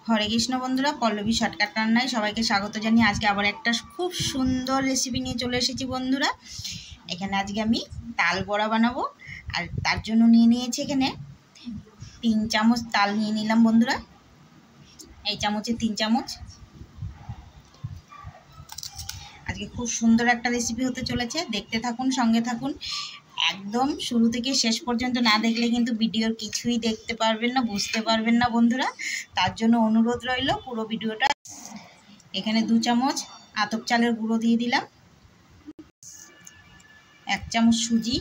হরে কৃষ্ণ বন্ধুরা, পল্লবী শর্টকাট রান্নায় সবাইকে স্বাগত জানিয়ে আজকে আবার একটা খুব সুন্দর রেসিপি নিয়ে চলে এসেছি বন্ধুরা। এখানে আজকে আমি তাল বড়া বানাবো, আর তার জন্য নিয়ে নিয়েছি এখানে 3 চামচ তাল নিয়ে নিলাম বন্ধুরা। এই চামচে 3 চামচ। আজকে খুব সুন্দর একটা রেসিপি হতে চলেছে, দেখতে থাকুন, সঙ্গে থাকুন। একদম শুরু থেকে শেষ পর্যন্ত না দেখলে কিন্তু ভিডিওর কিছুই দেখতে পারবেন না, বুঝতে পারবেন না বন্ধুরা। তার জন্য অনুরোধ রইল পুরো ভিডিওটা। এখানে 2 চামচ আতপ চালের গুঁড়ো দিয়ে দিলাম, 1 চামচ সুজি,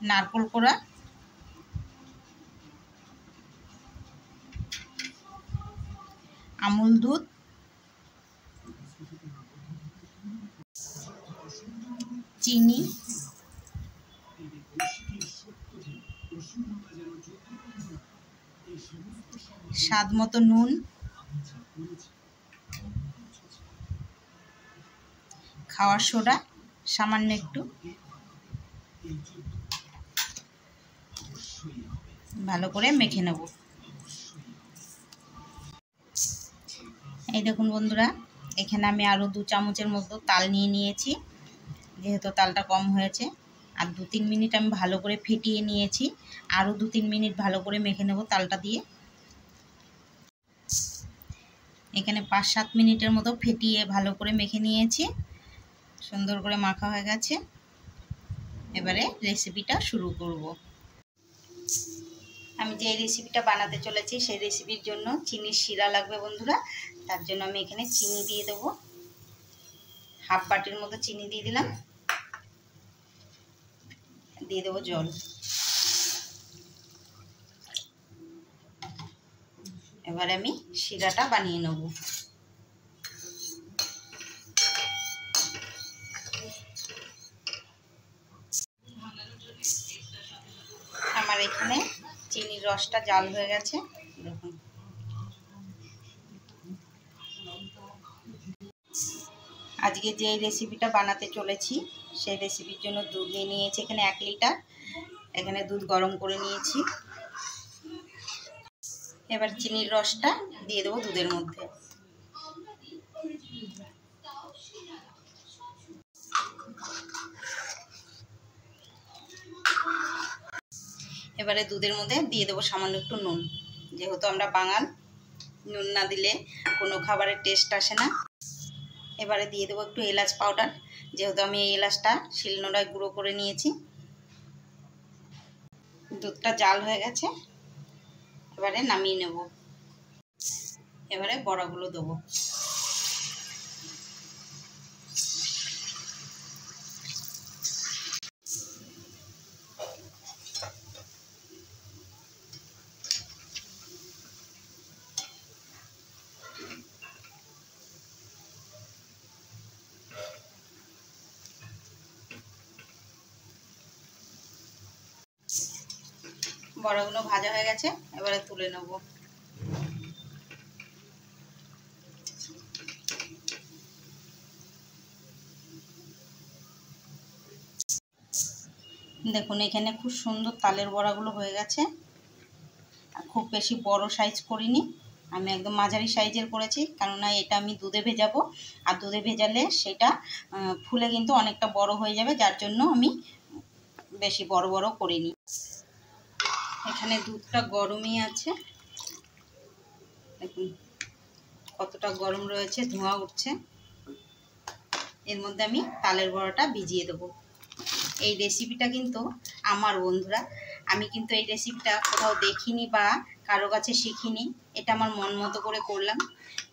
নারকেল কোড়া, আমুল দুধ, চিনি, স্বাদ মতো নুন, খাওয়ার সোডা সামান্য একটু। ভালো করে মেখে নেব। এই দেখুন বন্ধুরা, এখানে আমি আরও 2 চামচের মতো তাল নিয়ে নিয়েছি, যেহেতু তালটা কম হয়েছে। আর 2-3 মিনিট আমি ভালো করে ফেটিয়ে নিয়েছি, আরও 2-3 মিনিট ভালো করে মেখে নেব তালটা দিয়ে। এখানে 5-7 মিনিটের মতো ফেটিয়ে ভালো করে মেখে নিয়েছি, সুন্দর করে মাখা হয়ে গেছে। এবারে রেসিপিটা শুরু করব। আমি যে রেসিপিটা বানাতে চলেছি সেই রেসিপির জন্য চিনির শিরা লাগবে বন্ধুরা। তার জন্য আমি এখানে চিনি দিয়ে দেবো, হাফ বাটির মতো চিনি দিয়ে দিলাম। দিয়ে দেবো জল। এবার আমি শিরাটা বানিয়ে নেব। আমার এখানে চিনির রসটা জাল হয়ে গেছে, দেখুন। আজকে যে রেসিপিটা বানাতে চলেছি সেই রেসিপির জন্য দুধ নিয়ে নিয়েছি এখানে 1 লিটার। এখানে দুধ গরম করে নিয়েছি। এবার চিনির রসটা দিয়ে দেবো দুধের মধ্যে। এবারে দুধের মধ্যে দিয়ে দেবো সামান্য একটু নুন, যেহেতু আমরা বাঙাল, নুন না দিলে কোনো খাবারের টেস্ট আসে না। এবারে দিয়ে দেবো একটু এলাচ পাউডার, যেহেতু আমি এই এলাচটা শিলনোড়ায় গুঁড়ো করে নিয়েছি। দুধটা জাল হয়ে গেছে, এবারে নামিয়ে নেব। এবারে বড়াগুলো দেবো। বড়াগুলো ভাজা হয়ে গেছে, এবারে তুলে নেব। দেখুন এখানে খুব সুন্দর তালের বড়াগুলো হয়ে গেছে। আর খুব বেশি বড় সাইজ করিনি, আমি একদম মাঝারি সাইজের করেছি, কেননা এটা আমি দুধে ভেজাবো। আর দুধে ভেজালে সেটা ফুলে কিন্তু অনেকটা বড় হয়ে যাবে, যার জন্য আমি বেশি বড় বড় করিনি। এখানে দুধটা গরমই আছে, দেখুন কতটা গরম রয়েছে, ধোঁয়া উঠছে। এর মধ্যে আমি তালের বড়াটা ভিজিয়ে দেবো। এই রেসিপিটা কিন্তু আমার বন্ধুরা, আমি কিন্তু এই রেসিপিটা কোথাও দেখিনি বা কারো কাছে শিখিনি। এটা আমার মন মতো করে করলাম।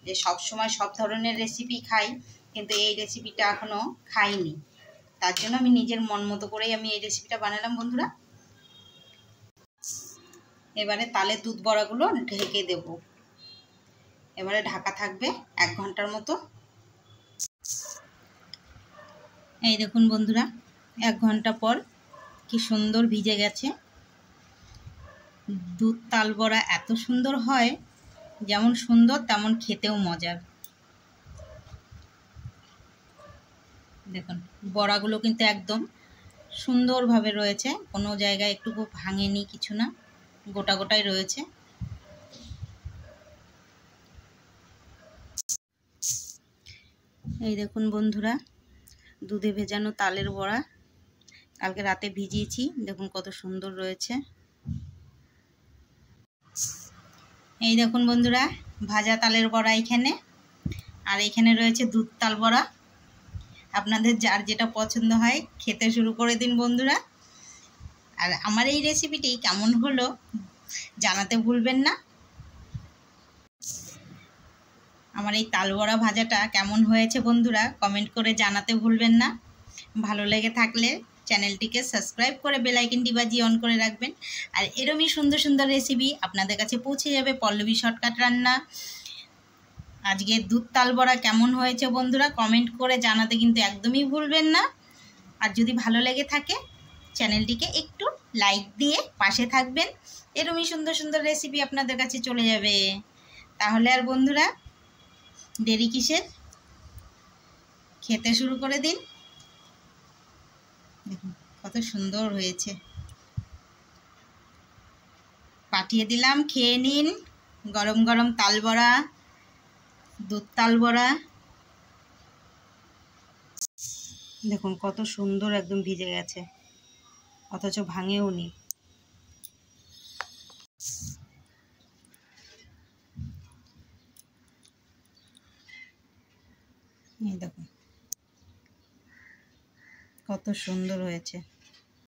যে সব সময় সব ধরনের রেসিপি খাই, কিন্তু এই রেসিপিটা এখনও খাইনি। তার জন্য আমি নিজের মন মতো করেই আমি এই রেসিপিটা বানালাম বন্ধুরা। এবারে তালের দুধ বড়াগুলো ঢেকে দেব। এবারে ঢাকা থাকবে 1 ঘন্টার মতো। এই দেখুন বন্ধুরা, 1 ঘন্টা পর কি সুন্দর ভিজে গেছে। দুধ তাল বড়া এত সুন্দর হয়, যেমন সুন্দর তেমন খেতেও মজার। দেখুন বড়াগুলো কিন্তু একদম সুন্দরভাবে রয়েছে, কোনো জায়গায় একটু ভাঙেনি কিছু না, গোটা গোটাই রয়েছে। এই দেখুন বন্ধুরা, দুধে ভেজানো তালের বড়া কালকে রাতে ভিজিয়েছি, দেখুন কত সুন্দর রয়েছে। এই দেখুন বন্ধুরা, ভাজা তালের বড়া এখানে, আর এখানে রয়েছে দুধ তাল বড়া। আপনাদের যার যেটা পছন্দ হয় খেতে শুরু করে দিন বন্ধুরা। আর আমার এই রেসিপিটি কেমন হলো জানাতে ভুলবেন না। আমার এই তাল বড়া ভাজাটা কেমন হয়েছে বন্ধুরা কমেন্ট করে জানাতে ভুলবেন না। ভালো লেগে থাকলে চ্যানেলটিকে সাবস্ক্রাইব করে বেল আইকনটি বাজিয়ে অন করে রাখবেন। আর এরমই সুন্দর সুন্দর রেসিপি আপনাদের কাছে পৌঁছে যাবে পল্লবী শর্টকাট রান্না। আজকে দুধ তাল বড়া কেমন হয়েছে বন্ধুরা কমেন্ট করে জানাতে কিন্তু একদমই ভুলবেন না। আর যদি ভালো লেগে থাকে চ্যানেলটিকে একটু লাইক দিয়ে পাশে থাকবেন, এরমই সুন্দর সুন্দর রেসিপি আপনাদের কাছে চলে যাবে। তাহলে আর বন্ধুরা দেরি কিসের, খেতে শুরু করে দিন। দেখুন কত সুন্দর হয়েছে, পাঠিয়ে দিলাম, খেয়ে নিন। গরম গরম তাল বড়া, দুধ তাল বড়া। দেখুন কত সুন্দর একদম ভিজে গেছে, অথচ ভাঙেও নি। এই দেখুন কত সুন্দর হয়েছে।